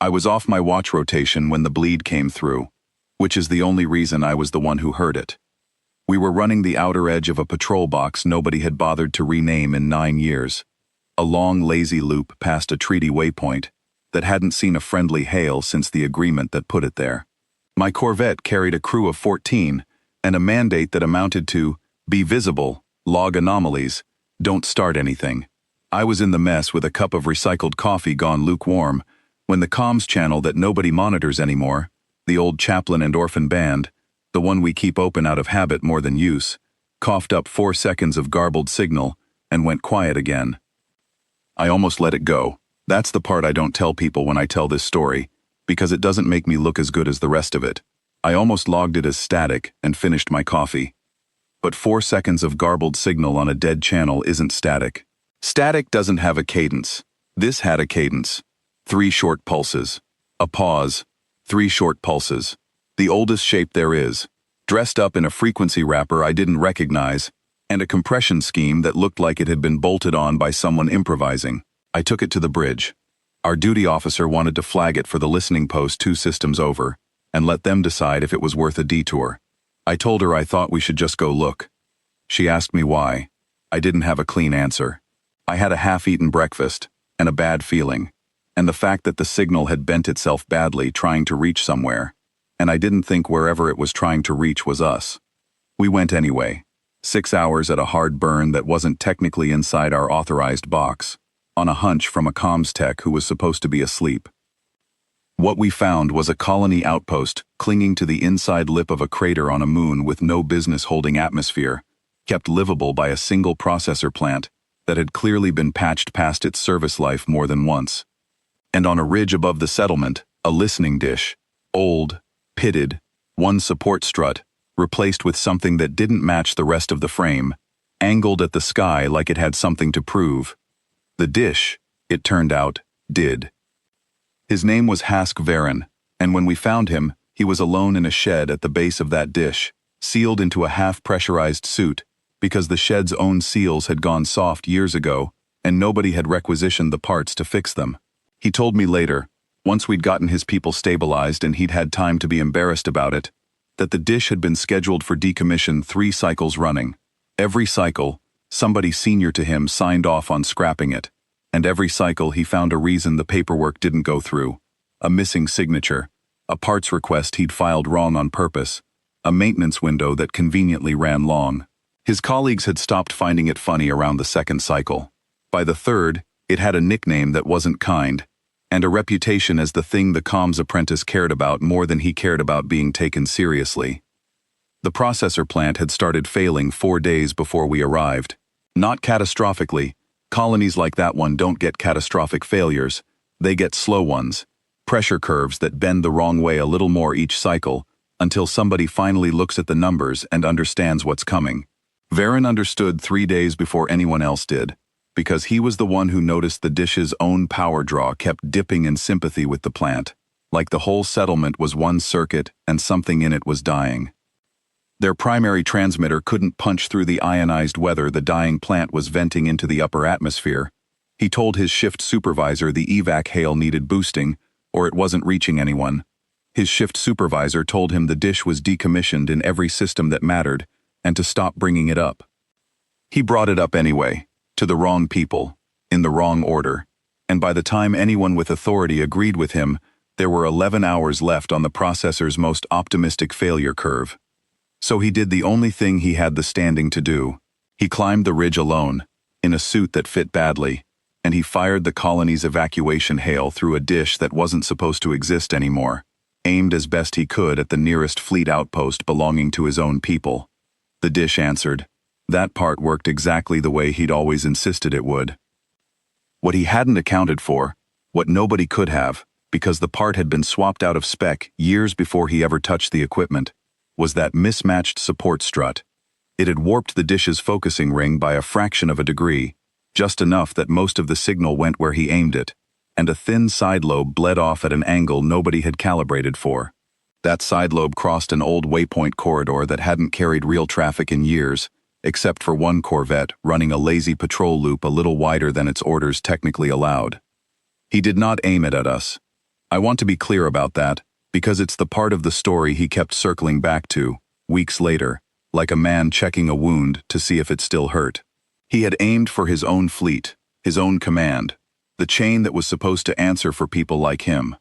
I was off my watch rotation when the bleed came through, which is the only reason I was the one who heard it. We were running the outer edge of a patrol box nobody had bothered to rename in 9 years. A long, lazy loop past a treaty waypoint that hadn't seen a friendly hail since the agreement that put it there. My Corvette carried a crew of 14 and a mandate that amounted to be visible, log anomalies, don't start anything. I was in the mess with a cup of recycled coffee gone lukewarm when the comms channel that nobody monitors anymore, the old chaplain and orphan band, the one we keep open out of habit more than use, coughed up 4 seconds of garbled signal and went quiet again. I almost let it go. That's the part I don't tell people when I tell this story, because it doesn't make me look as good as the rest of it. I almost logged it as static and finished my coffee. But 4 seconds of garbled signal on a dead channel isn't static. Static doesn't have a cadence. This had a cadence. 3 short pulses. A pause. 3 short pulses. The oldest shape there is, dressed up in a frequency wrapper I didn't recognize, and a compression scheme that looked like it had been bolted on by someone improvising. I took it to the bridge. Our duty officer wanted to flag it for the listening post 2 systems over, and let them decide if it was worth a detour. I told her I thought we should just go look. She asked me why. I didn't have a clean answer. I had a half-eaten breakfast, and a bad feeling, and the fact that the signal had bent itself badly trying to reach somewhere, and I didn't think wherever it was trying to reach was us. We went anyway. 6 hours at a hard burn that wasn't technically inside our authorized box, on a hunch from a comms tech who was supposed to be asleep. What we found was a colony outpost clinging to the inside lip of a crater on a moon with no business holding atmosphere, kept livable by a single processor plant that had clearly been patched past its service life more than once. And on a ridge above the settlement, a listening dish, old, pitted, 1 support strut, replaced with something that didn't match the rest of the frame, angled at the sky like it had something to prove. The dish, it turned out, did. His name was Hask Varen, and when we found him, he was alone in a shed at the base of that dish, sealed into a half-pressurized suit, because the shed's own seals had gone soft years ago, and nobody had requisitioned the parts to fix them. He told me later, once we'd gotten his people stabilized and he'd had time to be embarrassed about it, that the dish had been scheduled for decommission 3 cycles running. Every cycle, somebody senior to him signed off on scrapping it, and every cycle he found a reason the paperwork didn't go through. A missing signature, a parts request he'd filed wrong on purpose, a maintenance window that conveniently ran long. His colleagues had stopped finding it funny around the 2nd cycle. By the 3rd, it had a nickname that wasn't kind, and a reputation as the thing the comms apprentice cared about more than he cared about being taken seriously. The processor plant had started failing 4 days before we arrived. Not catastrophically. Colonies like that one don't get catastrophic failures. They get slow ones. Pressure curves that bend the wrong way a little more each cycle, until somebody finally looks at the numbers and understands what's coming. Varen understood 3 days before anyone else did, because he was the one who noticed the dish's own power draw kept dipping in sympathy with the plant, like the whole settlement was one circuit and something in it was dying. Their primary transmitter couldn't punch through the ionized weather the dying plant was venting into the upper atmosphere. He told his shift supervisor the evac hail needed boosting, or it wasn't reaching anyone. His shift supervisor told him the dish was decommissioned in every system that mattered, and to stop bringing it up. He brought it up anyway, to the wrong people, in the wrong order, and by the time anyone with authority agreed with him, there were 11 hours left on the processor's most optimistic failure curve. So he did the only thing he had the standing to do. He climbed the ridge alone, in a suit that fit badly, and he fired the colony's evacuation hail through a dish that wasn't supposed to exist anymore, aimed as best he could at the nearest fleet outpost belonging to his own people. The dish answered. That part worked exactly the way he'd always insisted it would. What he hadn't accounted for, what nobody could have, because the part had been swapped out of spec years before he ever touched the equipment, was that mismatched support strut. It had warped the dish's focusing ring by a fraction of a degree, just enough that most of the signal went where he aimed it, and a thin side lobe bled off at an angle nobody had calibrated for. That side lobe crossed an old waypoint corridor that hadn't carried real traffic in years, except for one Corvette running a lazy patrol loop a little wider than its orders technically allowed. He did not aim it at us. I want to be clear about that, because it's the part of the story he kept circling back to, weeks later, like a man checking a wound to see if it still hurt. He had aimed for his own fleet, his own command, the chain that was supposed to answer for people like him.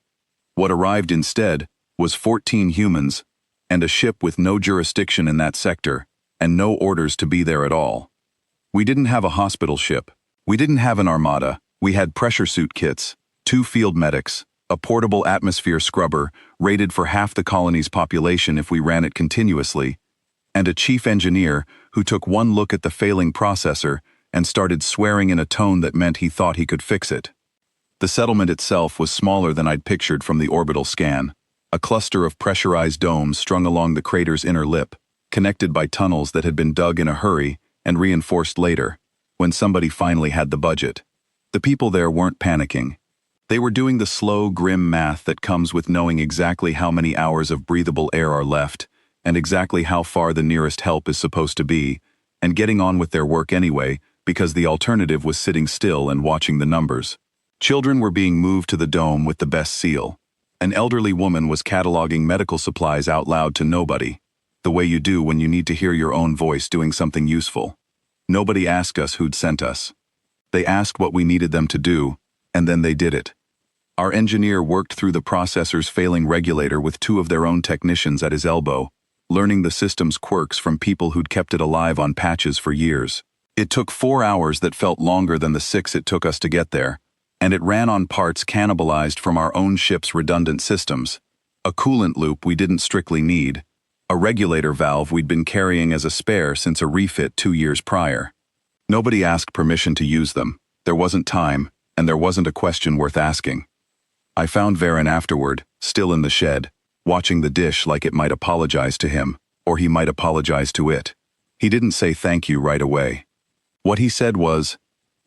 What arrived instead was 14 humans, and a ship with no jurisdiction in that sector, and no orders to be there at all. We didn't have a hospital ship. We didn't have an armada. We had pressure suit kits, 2 field medics, a portable atmosphere scrubber rated for half the colony's population if we ran it continuously, and a chief engineer who took one look at the failing processor and started swearing in a tone that meant he thought he could fix it. The settlement itself was smaller than I'd pictured from the orbital scan, a cluster of pressurized domes strung along the crater's inner lip, connected by tunnels that had been dug in a hurry and reinforced later, when somebody finally had the budget. The people there weren't panicking. They were doing the slow, grim math that comes with knowing exactly how many hours of breathable air are left, and exactly how far the nearest help is supposed to be, and getting on with their work anyway, because the alternative was sitting still and watching the numbers. Children were being moved to the dome with the best seal. An elderly woman was cataloging medical supplies out loud to nobody, the way you do when you need to hear your own voice doing something useful. Nobody asked us who'd sent us. They asked what we needed them to do, and then they did it. Our engineer worked through the processor's failing regulator with 2 of their own technicians at his elbow, learning the system's quirks from people who'd kept it alive on patches for years. It took 4 hours that felt longer than the 6 it took us to get there, and it ran on parts cannibalized from our own ship's redundant systems, a coolant loop we didn't strictly need, a regulator valve we'd been carrying as a spare since a refit 2 years prior. Nobody asked permission to use them, there wasn't time, and there wasn't a question worth asking. I found Varen afterward, still in the shed, watching the dish like it might apologize to him, or he might apologize to it. He didn't say thank you right away. What he said was,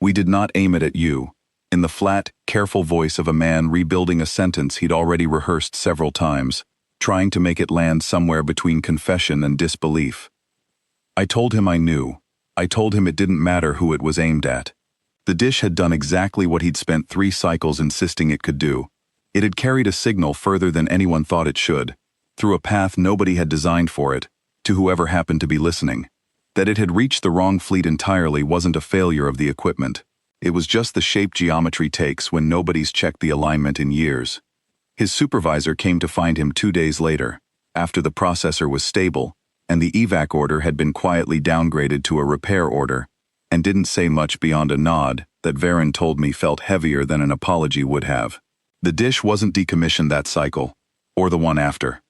"We did not aim it at you," in the flat, careful voice of a man rebuilding a sentence he'd already rehearsed several times, trying to make it land somewhere between confession and disbelief. I told him I knew. I told him it didn't matter who it was aimed at. The dish had done exactly what he'd spent 3 cycles insisting it could do. It had carried a signal further than anyone thought it should, through a path nobody had designed for it, to whoever happened to be listening. That it had reached the wrong fleet entirely wasn't a failure of the equipment. It was just the shape geometry takes when nobody's checked the alignment in years. His supervisor came to find him 2 days later, after the processor was stable, and the evac order had been quietly downgraded to a repair order, and didn't say much beyond a nod that Varen told me felt heavier than an apology would have. The dish wasn't decommissioned that cycle, or the one after.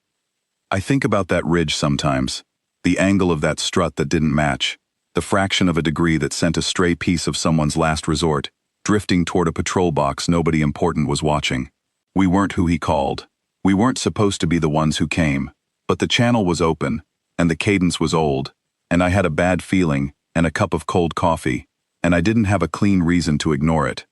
I think about that ridge sometimes, the angle of that strut that didn't match, the fraction of a degree that sent a stray piece of someone's last resort, drifting toward a patrol box nobody important was watching. We weren't who he called. We weren't supposed to be the ones who came, but the channel was open, and the cadence was old, and I had a bad feeling, and a cup of cold coffee, and I didn't have a clean reason to ignore it.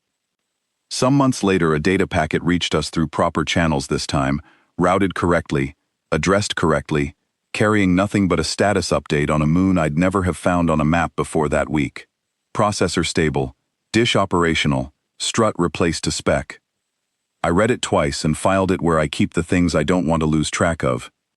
Some months later, a data packet reached us through proper channels this time, routed correctly, addressed correctly, carrying nothing but a status update on a moon I'd never have found on a map before that week. Processor stable, dish operational, strut replaced to spec. I read it twice and filed it where I keep the things I don't want to lose track of,